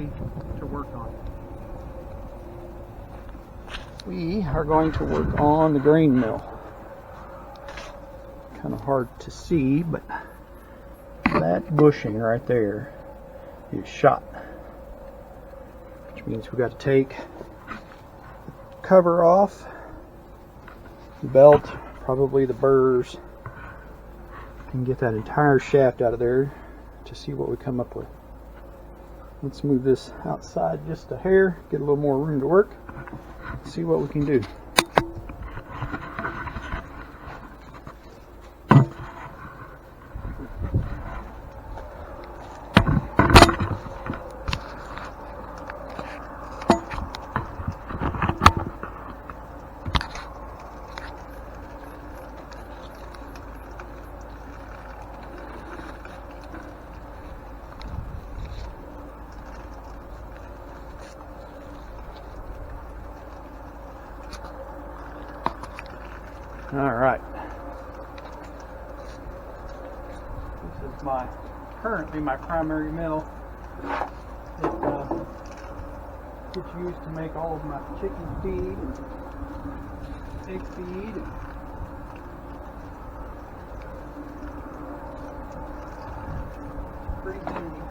ready to work on. We are going to work on the grain mill. Kind of hard to see, but that bushing right there is shot, which means we got to take the cover off, the belt, probably the burrs, and get that entire shaft out of there to see what we come up with. Let's move this outside just a hair, get a little more room to work, see what we can do. All right. This is currently my primary mill. It gets used to make all of my chicken feed and pig feed. Pretty handy.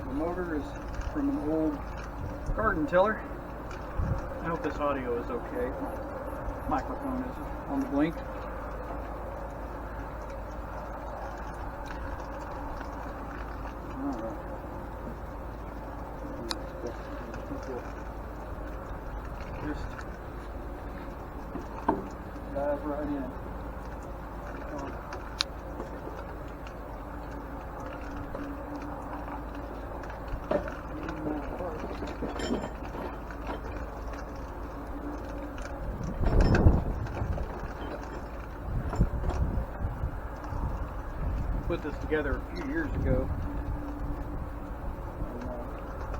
The motor is from an old garden tiller. I hope this audio is okay. Microphone is on the blink. Alright. Just dive right in. Put this together a few years ago and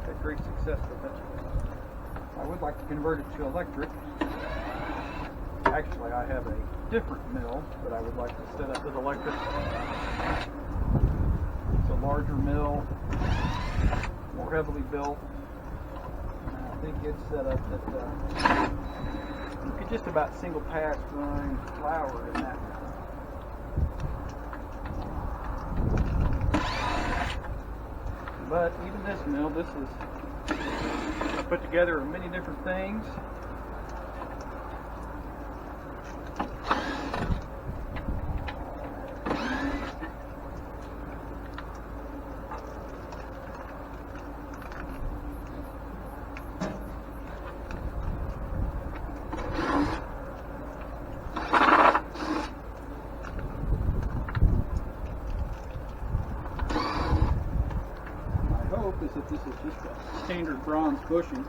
had great success with it. I would like to convert it to electric. Actually, I have a different mill that I would like to set up as electric. It's a larger mill, more heavily built, and I think it's set up that you could just about single pass run flour in that. But even this mill, this is put together of many different things. Is that this is just a standard bronze bushing,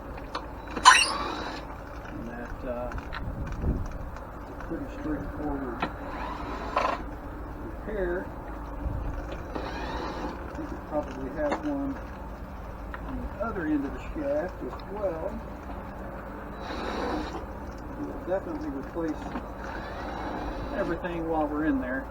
and that it's a pretty straightforward repair. You could probably have one on the other end of the shaft as well. We'll definitely replace everything while we're in there.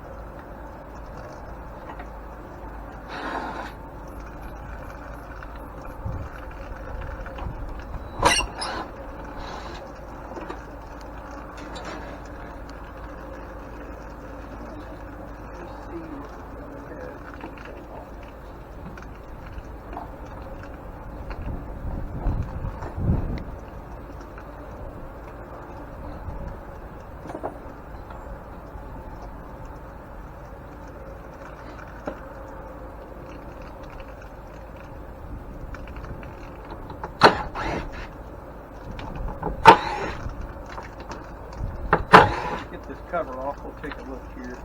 This cover off, we'll take a look here.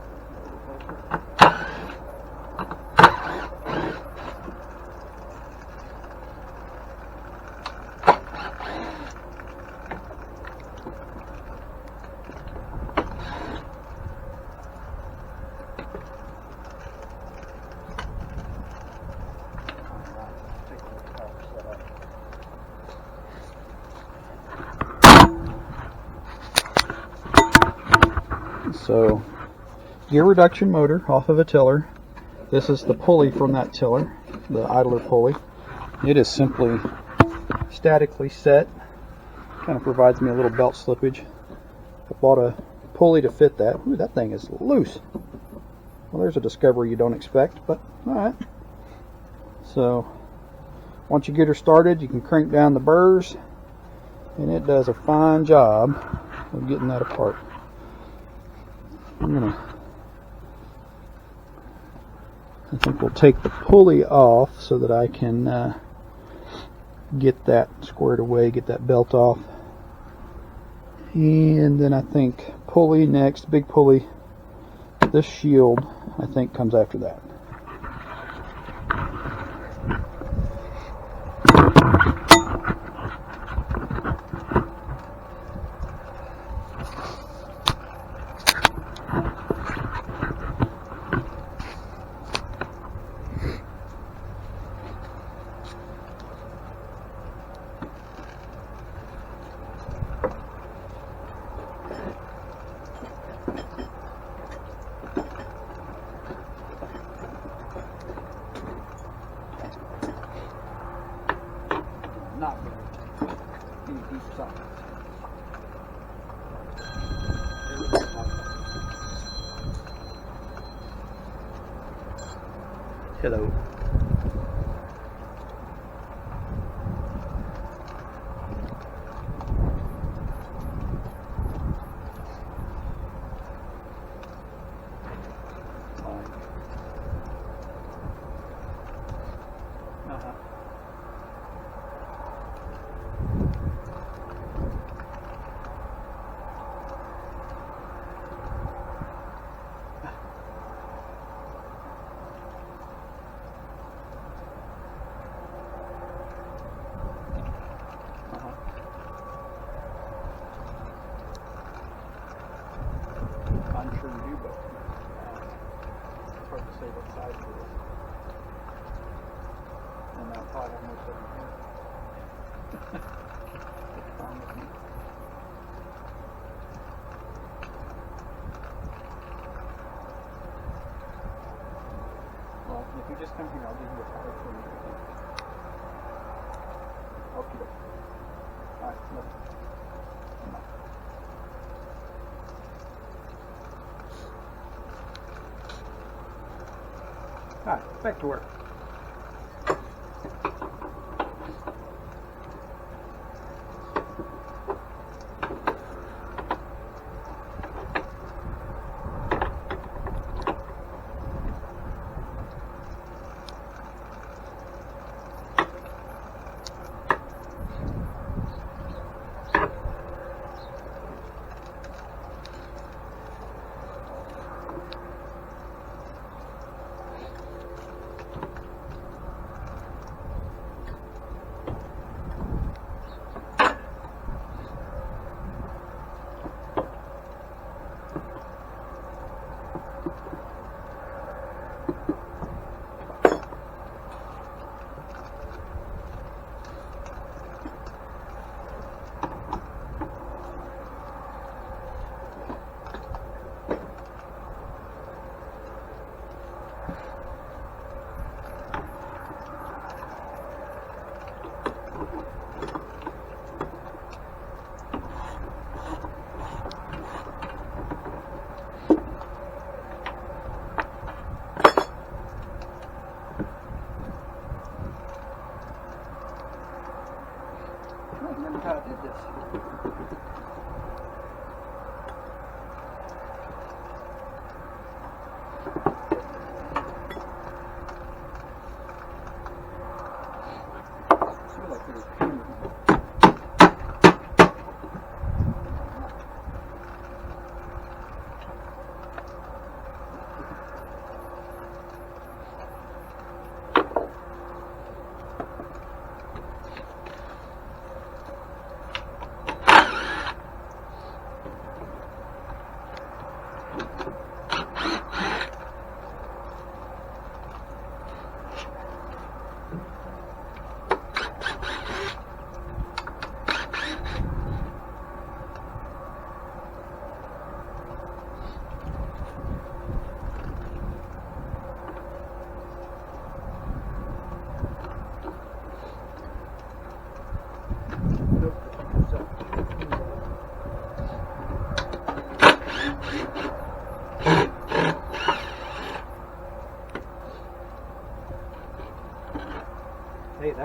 So, gear reduction motor off of a tiller. This is the pulley from that tiller, the idler pulley. It is simply statically set. Kind of provides me a little belt slippage. I bought a pulley to fit that. Ooh, that thing is loose. Well, there's a discovery you don't expect, but alright. So once you get her started, you can crank down the burrs, and it does a fine job of getting that apart. I think we'll take the pulley off so that I can get that squared away, get that belt off. And then I think pulley next, big pulley. This shield, I think, comes after that. Not very deep sockets. Hello. I'm sure you do, but it's hard to say what size it is. And I'll probably have most of them here. It's fine with me. Well, if you just come here, I'll give you a card for you. Okay. Alright, look. Come on. Alright, back to work.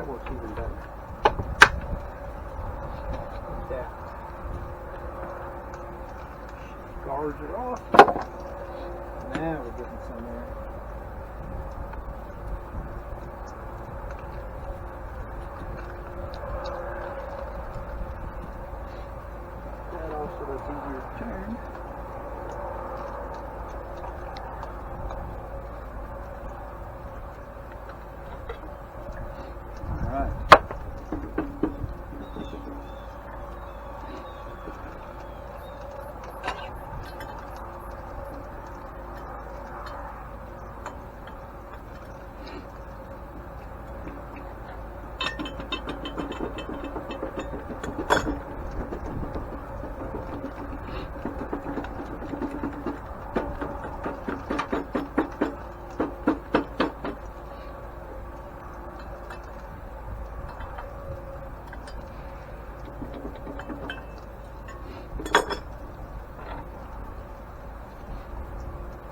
that works even better. Like that. Guards are off. Now we're getting somewhere. That also lets easier to turn. Alright.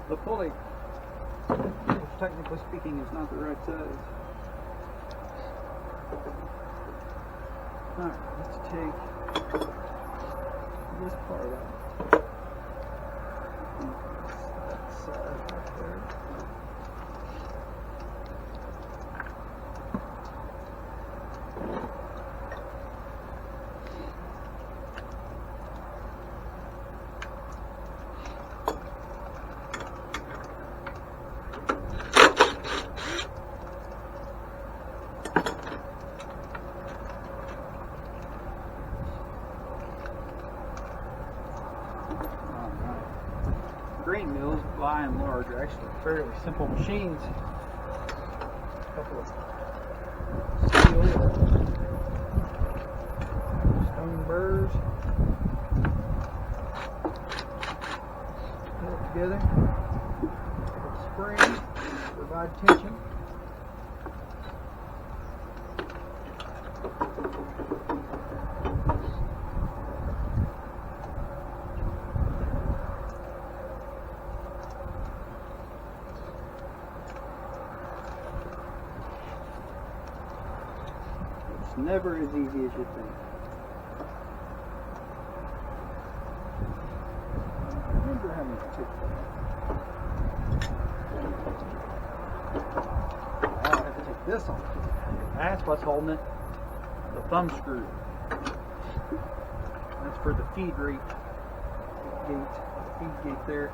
The pulley, technically speaking, is not the right size. Alright, let's take this part out. That side right there. Grain mills, by and large, are actually fairly simple machines. A couple of steel or stone burrs put together. A spring to provide tension. Never as easy as you think. I remember having to take that. I have to take this off. That's what's holding it. The thumb screw. That's for the feed rate gate. The feed gate there.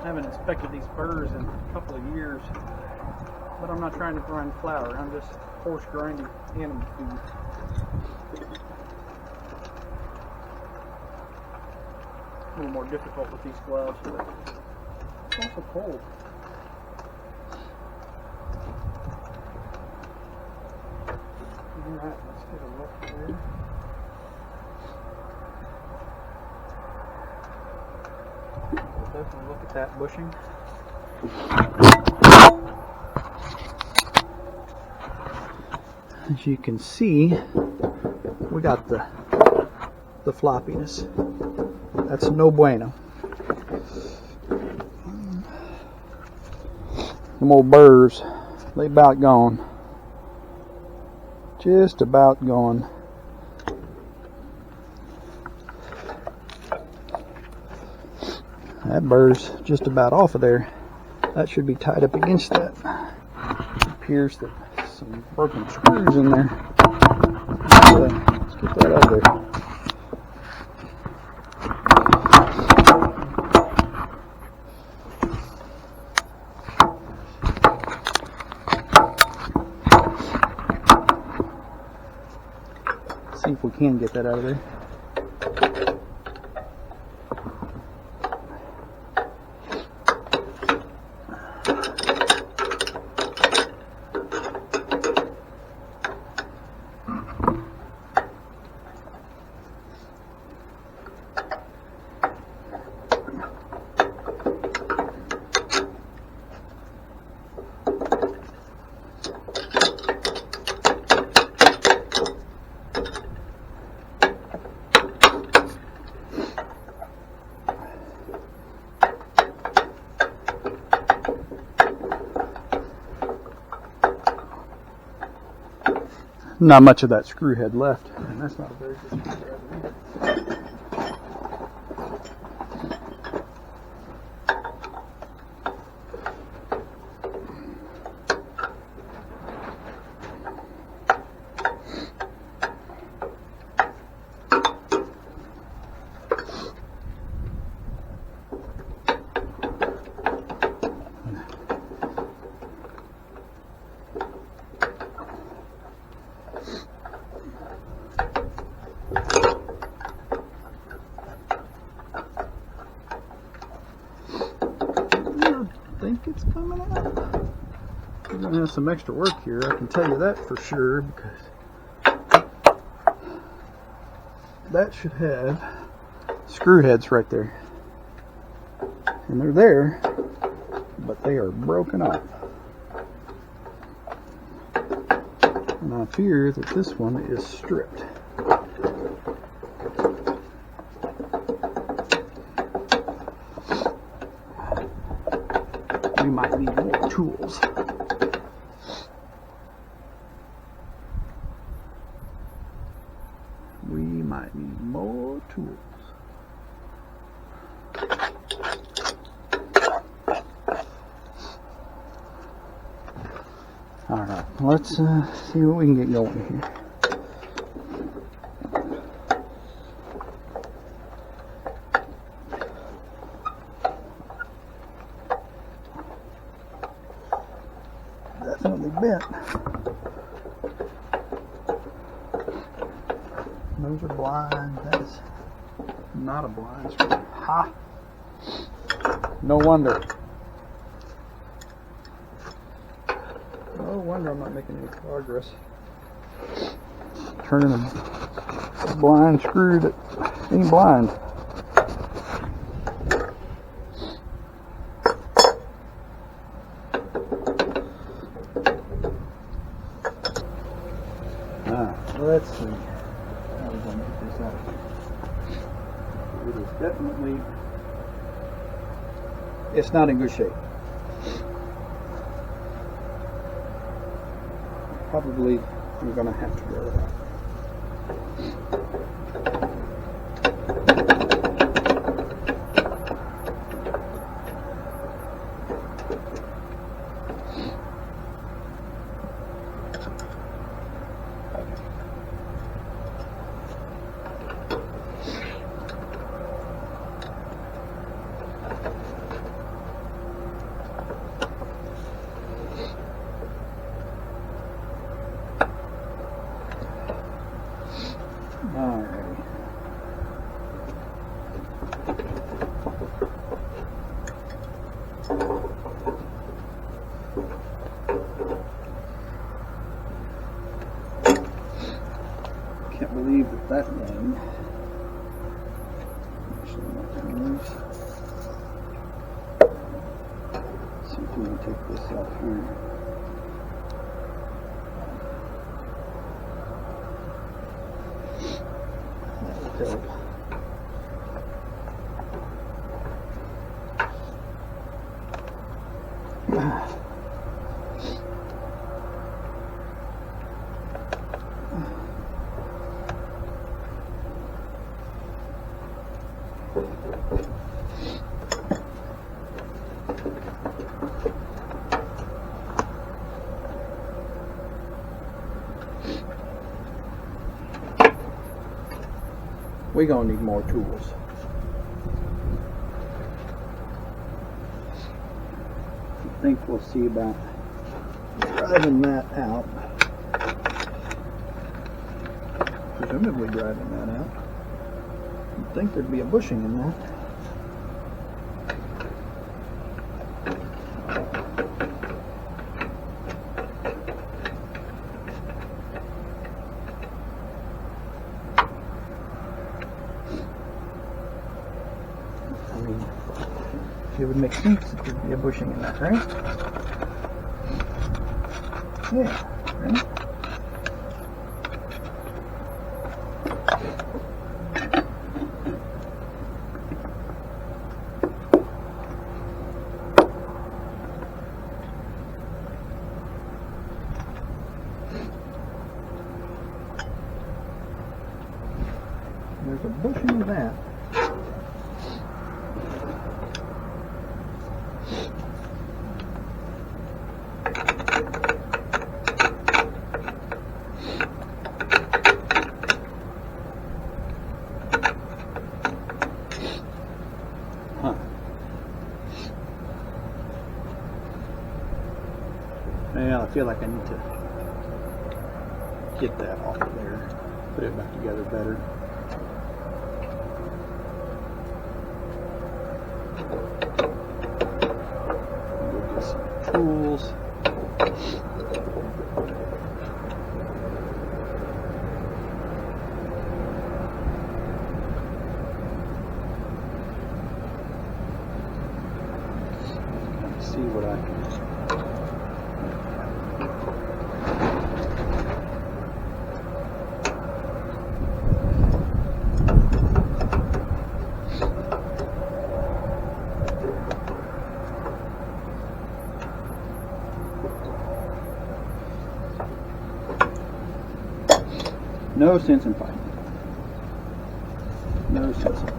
I haven't inspected these burrs in a couple of years. But I'm not trying to grind flour, I'm just coarse grinding animal feed. A little more difficult with these gloves, but it's also cold. Alright, let's get a look here. We'll definitely look at that bushing. As you can see, we got the floppiness. That's no bueno. Them old burrs, they about gone. Just about gone. That burr's just about off of there. That should be tied up against that. It appears that some broken screws in there. Let's get that out of there. See if we can get that out of there. not much of that screw head left, and that's not a very good screwdriver either. I think it's coming out. We're gonna have some extra work here, I can tell you that for sure, because that should have screw heads right there, and they're there, but they are broken off. And I fear that this one is stripped. We might need more tools. We might need more tools. Alright, let's see what we can get going here. Definitely bent. Those are blind. That is not a blind screw. Ha! No wonder. No wonder I'm not making any progress. Turning a blind screw that ain't blind. Let's see how we're going to get this out. It is definitely, it's not in good shape. Probably I'm going to have to drill it out. Alrighty. Can't believe that thing actually not moves. Let's see if we can take this out here. Help. We're gonna need more tools. I think we'll see about driving that out. Presumably driving that out. You'd think there'd be a bushing in that. It would make sense that there'd be a bushing in that, right? Yeah, right? There's a bushing of that. Well, I feel like I need to get that off of there, put it back together better. Go get some tools. See what I can. No sense in fighting. No sense in fighting.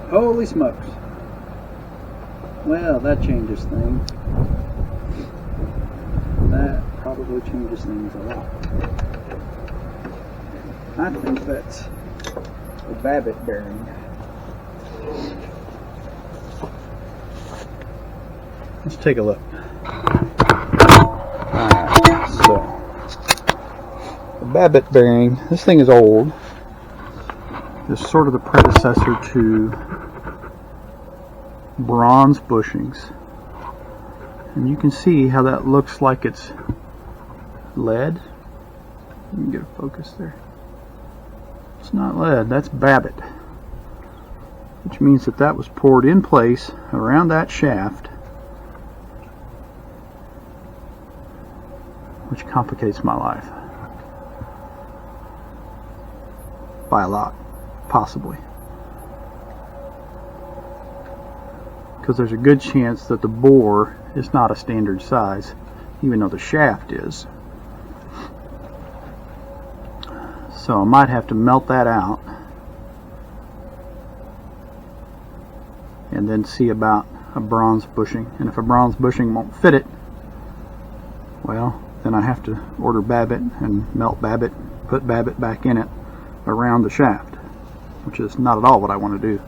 Holy smokes. Well, that changes things. That probably changes things a lot. I think that's the Babbitt bearing. Let's take a look. Alright, so the Babbitt bearing, this thing is old. It's sort of the predecessor to bronze bushings. And you can see how that looks like it's lead. You can get a focus there. It's not lead, that's Babbitt. Which means that that was poured in place around that shaft. Which complicates my life. By a lot, possibly. Because there's a good chance that the bore is not a standard size, even though the shaft is. So I might have to melt that out and then see about a bronze bushing. And if a bronze bushing won't fit it, well, then I have to order Babbitt and melt Babbitt, put Babbitt back in it around the shaft, which is not at all what I want to do.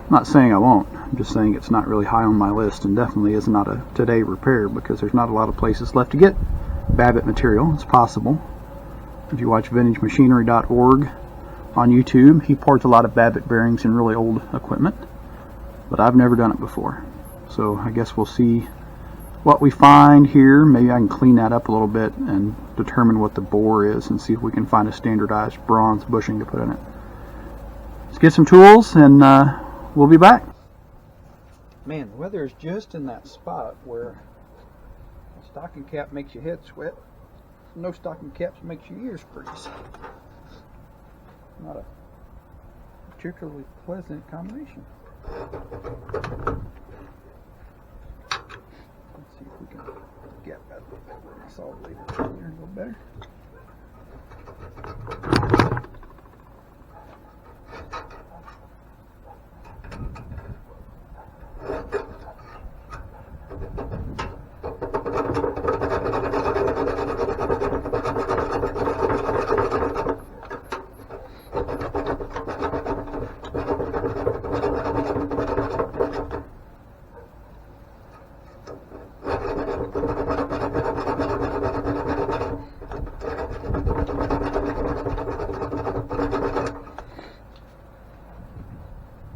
I'm not saying I won't, I'm just saying it's not really high on my list, and definitely is not a today repair, because there's not a lot of places left to get Babbitt material. It's possible. If you watch vintagemachinery.org on YouTube, he pours a lot of Babbitt bearings in really old equipment, but I've never done it before. So I guess we'll see what we find here. Maybe I can clean that up a little bit and determine what the bore is and see if we can find a standardized bronze bushing to put in it. Let's get some tools and we'll be back. Man, the weather is just in that spot where a stocking cap makes your head sweat. No stocking caps makes your ears freeze. Not a particularly pleasant combination. Let's see if we can get that solid here a little better.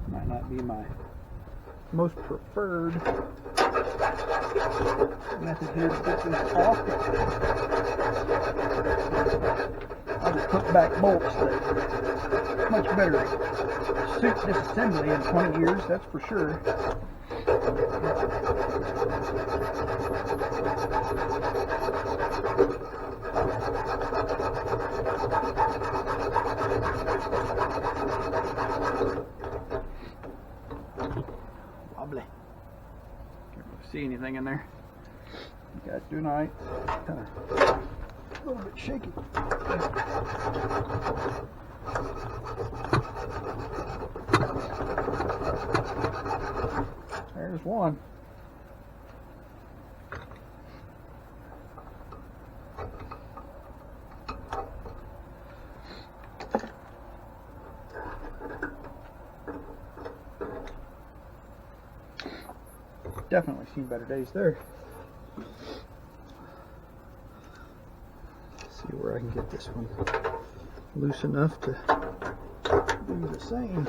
Might not be my most preferred method here to get this off. I'll just put back bolts that much better suit disassembly in 20 years, that's for sure. Wobbly. Can't really see anything in there. You guys doing alright? Kind of a little bit shaky. There's one. Definitely seen better days there. Let's see where I can get this one loose enough to do the same.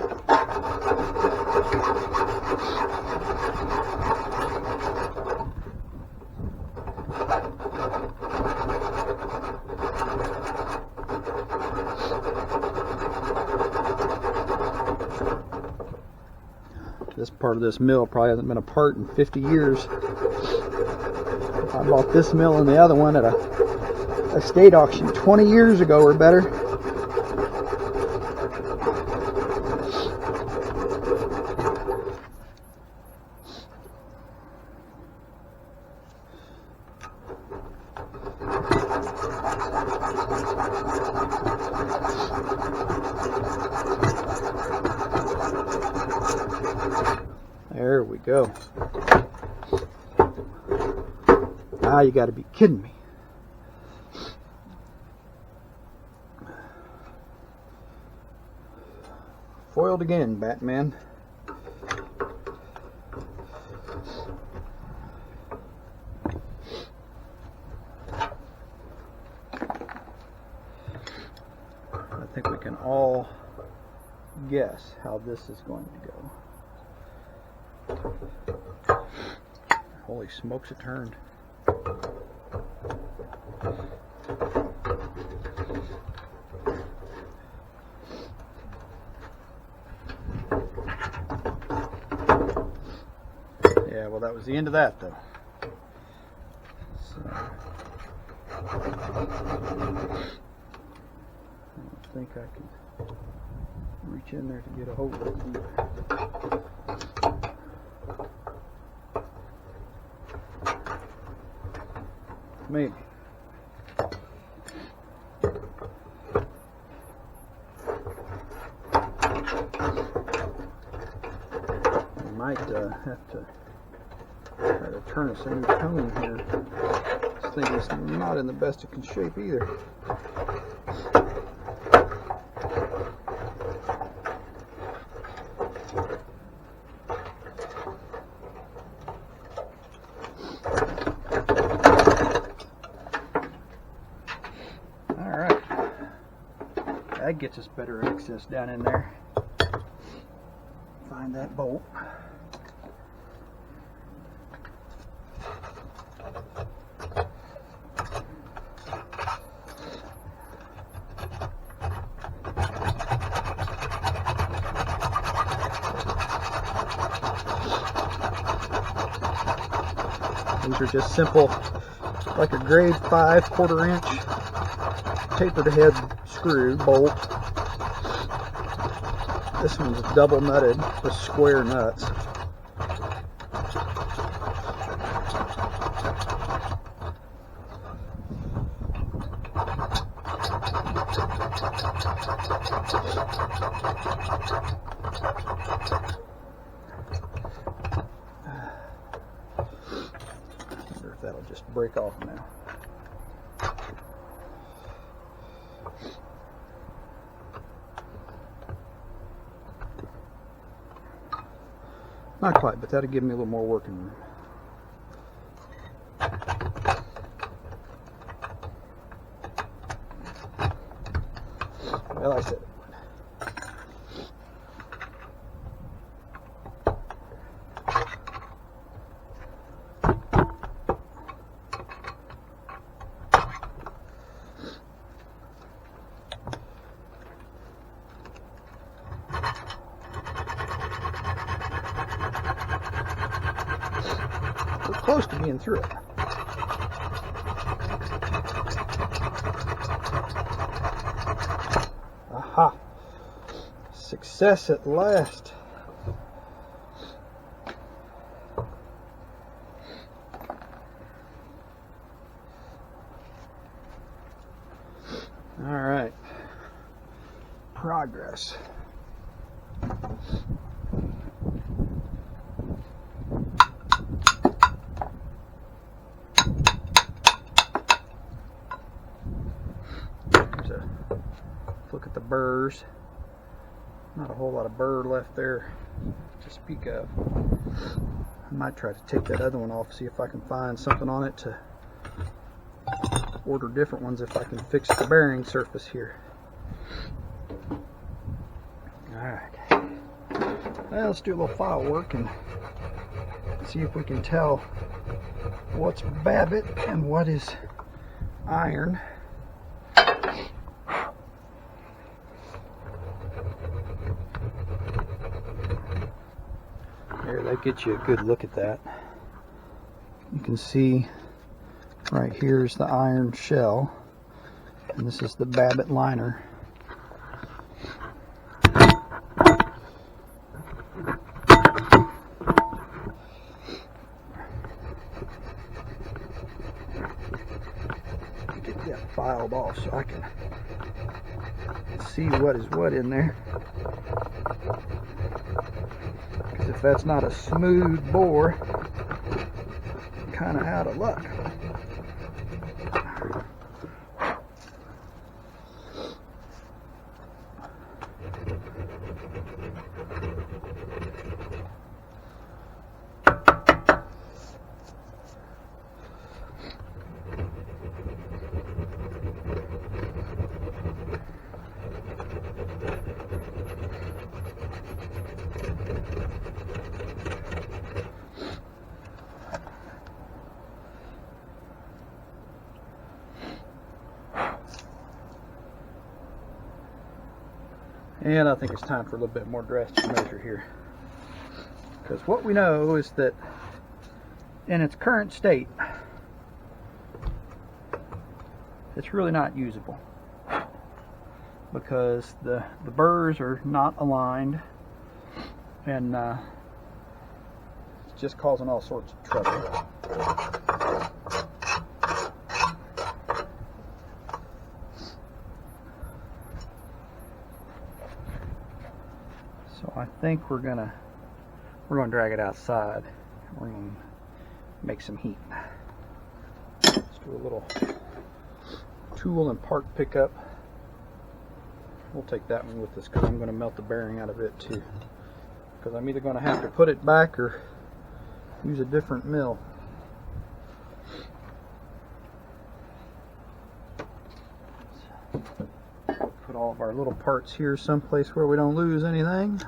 This part of this mill probably hasn't been apart in 50 years. I bought this mill and the other one at a estate auction 20 years ago or better. There we go. Ah, you got to be kidding me. Foiled again, Batman. I think we can all guess how this is going to go. Holy smokes, it turned. Yeah, well, that was the end of that, though. So, I don't think I can reach in there to get a hold of it either. Maybe. I might have to try to turn us a new tone here. This thing is not in the best of shape either. That gets us better access down in there. Find that bolt. These are just simple, like a grade 5 1/4 inch tapered head screw bolt. This one's double nutted with square nuts. I wonder if that'll just break off now. Not quite, but that'll give me a little more working room. Well, I said it would. We're close to being through it. success at last. All right. Progress. There's a look at the burrs. Not a whole lot of burr left there to speak of. I might try to take that other one off, see if I can find something on it to order different ones if I can fix the bearing surface here. Alright. Well, let's do a little file work and see if we can tell what's Babbitt and what is iron. There, that gets you a good look at that. You can see right here is the iron shell, and this is the Babbitt liner. Get that filed off so I can see what is what in there. Because if that's not a smooth bore, I'm kind of out of luck. And I think it's time for a little bit more drastic measure here. Because what we know is that in its current state, it's really not usable. Because the burrs are not aligned, and it's just causing all sorts of trouble. So I think we're gonna drag it outside. We're gonna make some heat. Let's do a little tool and part pickup. We'll take that one with us because I'm gonna melt the bearing out of it too. Because I'm either gonna have to put it back or use a different mill. Put all of our little parts here someplace where we don't lose anything.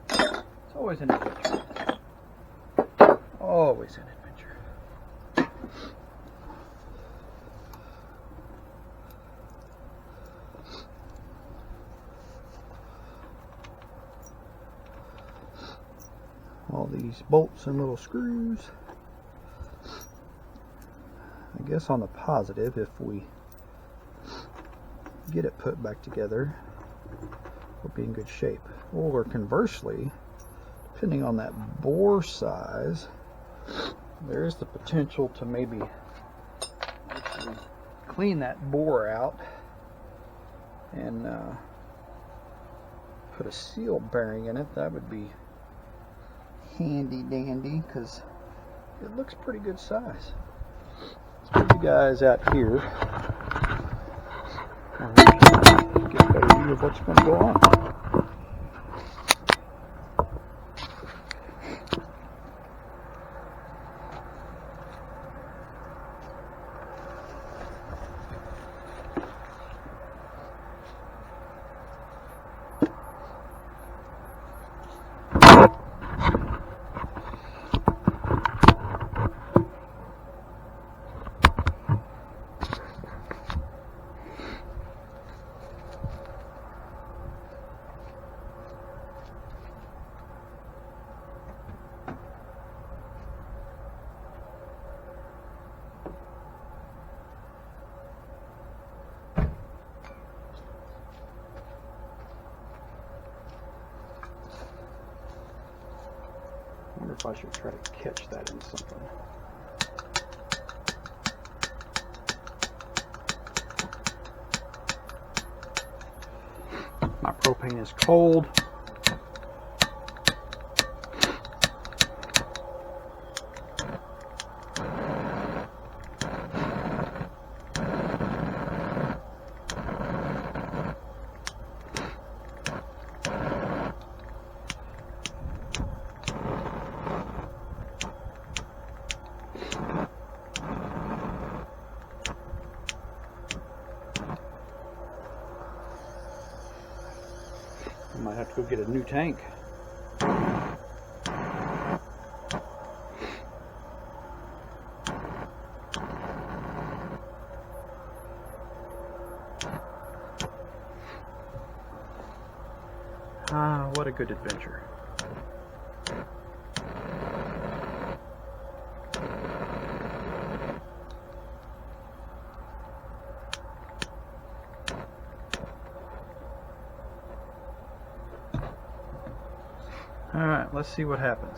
It's always an adventure. Always an adventure. All these bolts and little screws. I guess on the positive, if we get it put back together, we'll be in good shape. Or conversely, depending on that bore size, there is the potential to maybe actually clean that bore out and put a seal bearing in it. That would be handy dandy because it looks pretty good size. Let's put you guys out here and get a better view of what's going to go on. wonder if I should try to catch that in something. My propane is cold. I might have to go get a new tank. Ah, what a good adventure. Alright, let's see what happens.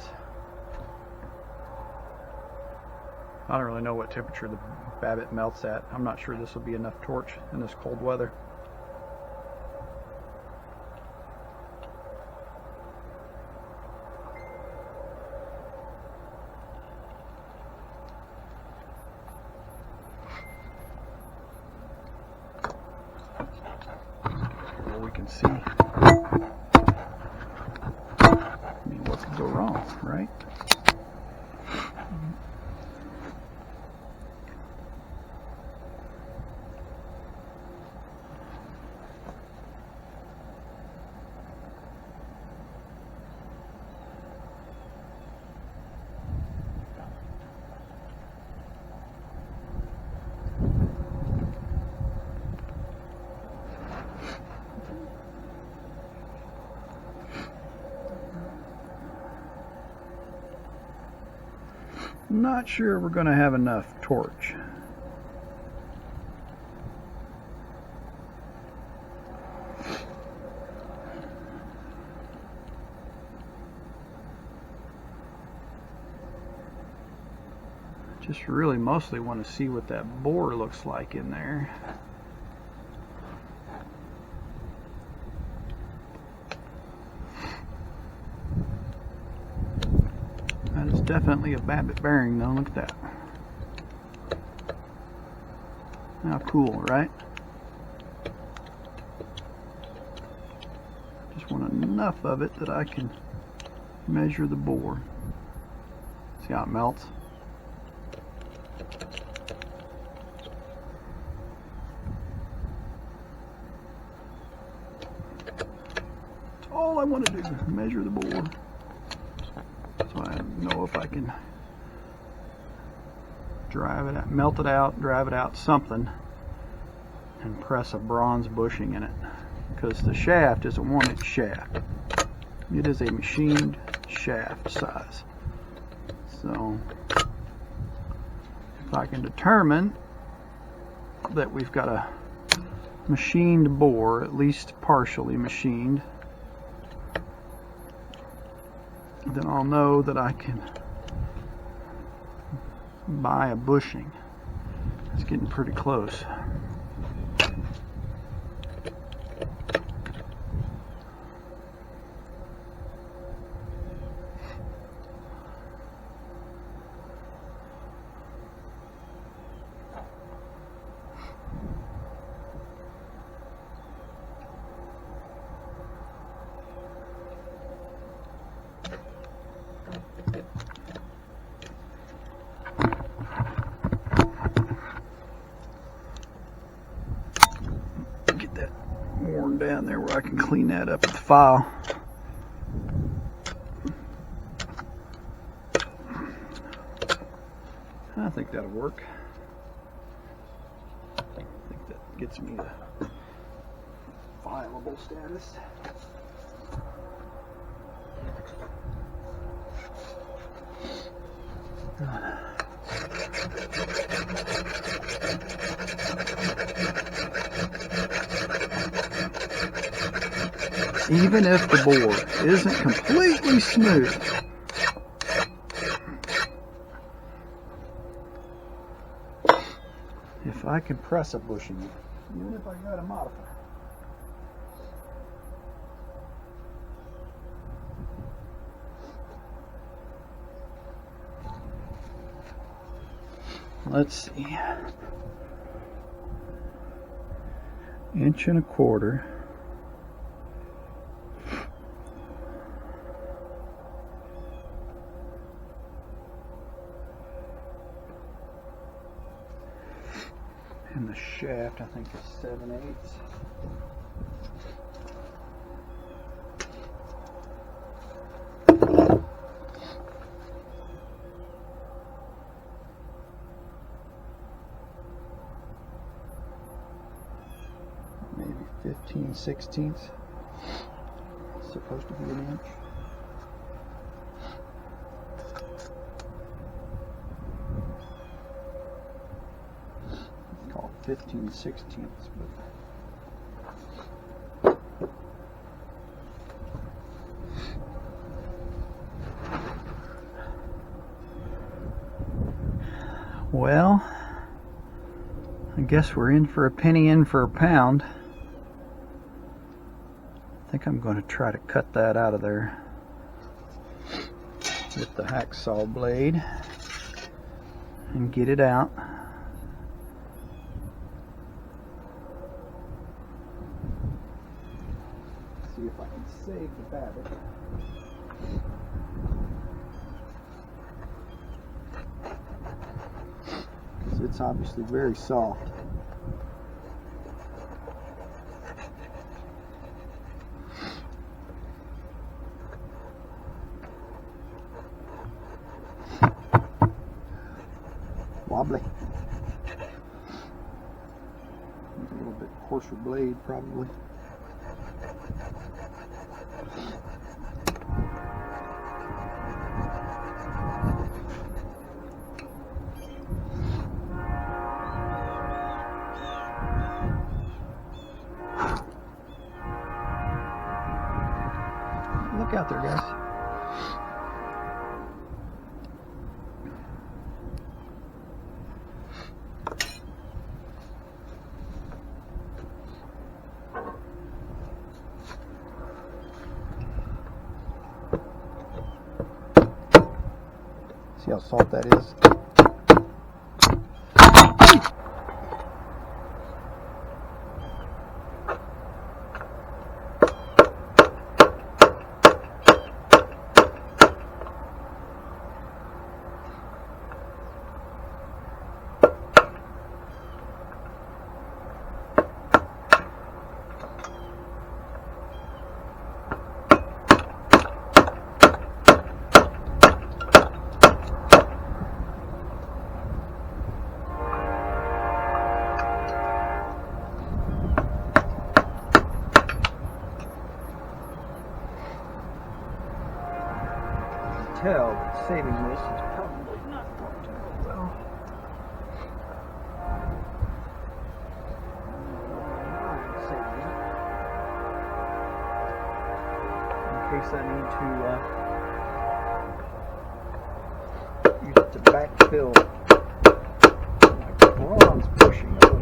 I don't really know what temperature the Babbitt melts at. I'm not sure this will be enough torch in this cold weather. Well, we can see. What could go wrong, right? I'm not sure we're going to have enough torch. Just really mostly want to see what that bore looks like in there. That is definitely a Babbitt bearing though, look at that. How cool, right? Just want enough of it that I can measure the bore. See how it melts? That's all I want to do, measure the bore. So I know if I can drive it out, melt it out, drive it out, something, and press a bronze bushing in it. Because the shaft is a 1-inch shaft. It is a machined shaft size. So if I can determine that we've got a machined bore, at least partially machined, then I'll know that I can buy a bushing. It's getting pretty close. Down there where I can clean that up with the file. I think that'll work. I think that gets me the fileable status. Even if the bore isn't completely smooth, if I can press a bushing, even if I got a modifier. Let's see, 1.25 inches. And the shaft, I think, is 7/8. Maybe 15/16. It's supposed to be 1 inch. Call it 15/16, but well, I guess we're in for a penny, in for a pound. I think I'm going to try to cut that out of there with the hacksaw blade and get it out. See if I can save the fabric. Because it's obviously very soft. Wobbly. A little bit coarser blade, probably. Look out there, guys. See how soft that is? Tell that saving this is probably not going to go well. In case I need to use it to backfill my bronze bushing a little,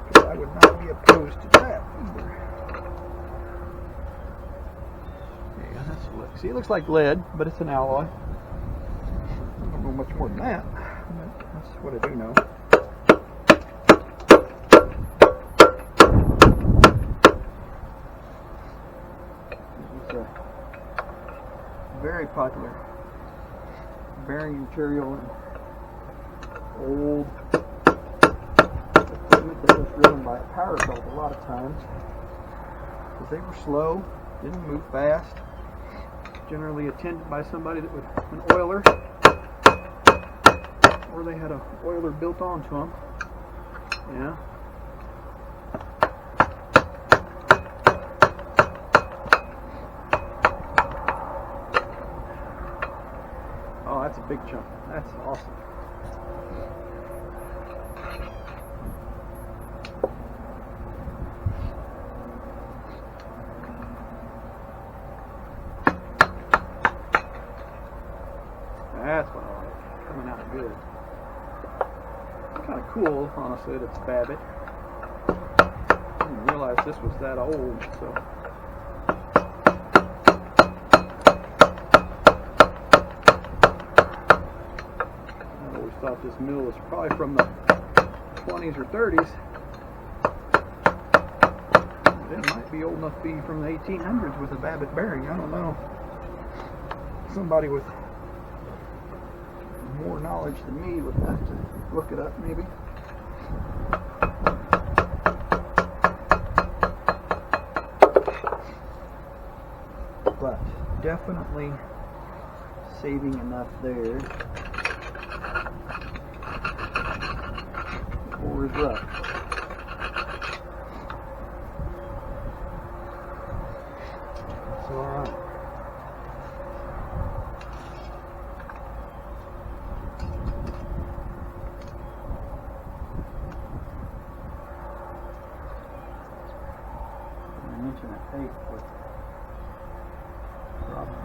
because I would not be opposed to that either. See, it looks like lead, but it's an alloy. I don't know much more than that, but that's what I do know. It's a very popular bearing material and old equipment that was driven by a power belt a lot of times, because they were slow, didn't move fast. Generally attended by somebody that was an oiler, or they had an oiler built onto them. Yeah. Oh, that's a big chunk. That's awesome. That's what I like. Coming out good. kind of cool, honestly, that it's Babbitt. I didn't realize this was that old, so. I always thought this mill was probably from the 20s or 30s. It might be old enough to be from the 1800s with a Babbitt bearing. I don't know. Somebody with more knowledge than me would have to look it up, maybe. But definitely saving enough there. Ore is rough. It's all right. An inch and a eighth would probably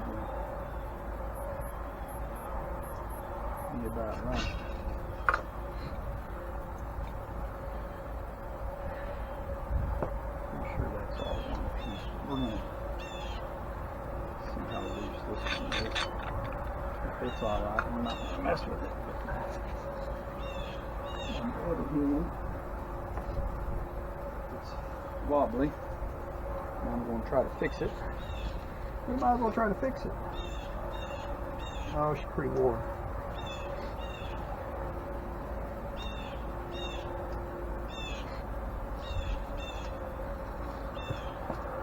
be about right. I'm sure that's all one piece. We're going to see how loose this one is. If it's all right, we're not going to mess with it. On the other hand, it's wobbly. I'm going to try to fix it. We might as well try to fix it. Oh, she's pretty worn.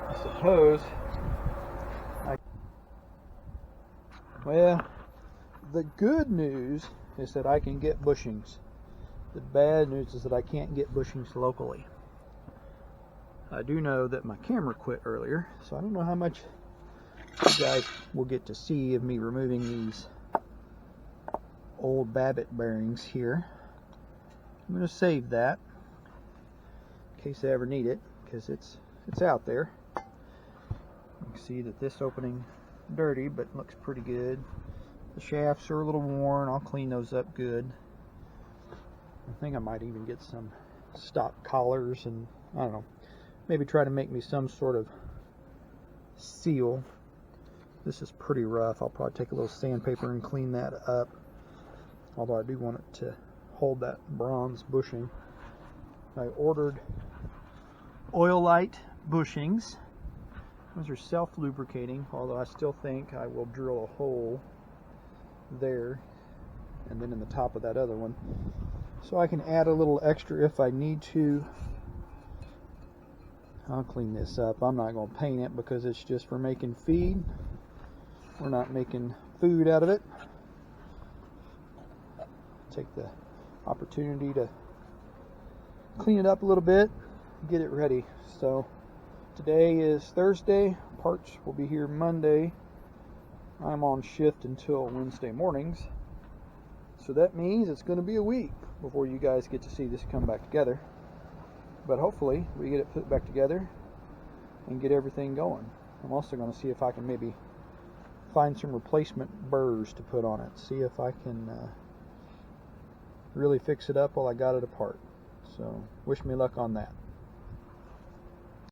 I suppose well, the good news is that I can get bushings. The bad news is that I can't get bushings locally. I do know that my camera quit earlier, so I don't know how much you guys will get to see of me removing these old Babbitt bearings here. I'm going to save that in case I ever need it, because it's out there. You can see that this opening dirty, but looks pretty good. The shafts are a little worn. I'll clean those up good. I think I might even get some stock collars and I don't know, maybe try to make me some sort of seal. This is pretty rough. I'll probably take a little sandpaper and clean that up, although I do want it to hold that bronze bushing. I ordered Oil-Lite bushings. Those are self-lubricating, although I still think I will drill a hole there and then in the top of that other one, so I can add a little extra if I need to. I'll clean this up. I'm not going to paint it because it's just for making feed. We're not making food out of it. Take the opportunity to clean it up a little bit, get it ready. So today is Thursday. Parts will be here Monday. I'm on shift until Wednesday mornings. So that means it's going to be a week before you guys get to see this come back together. But hopefully we get it put back together and get everything going. I'm also going to see if I can maybe find some replacement burrs to put on it. See if I can really fix it up while I got it apart. So wish me luck on that.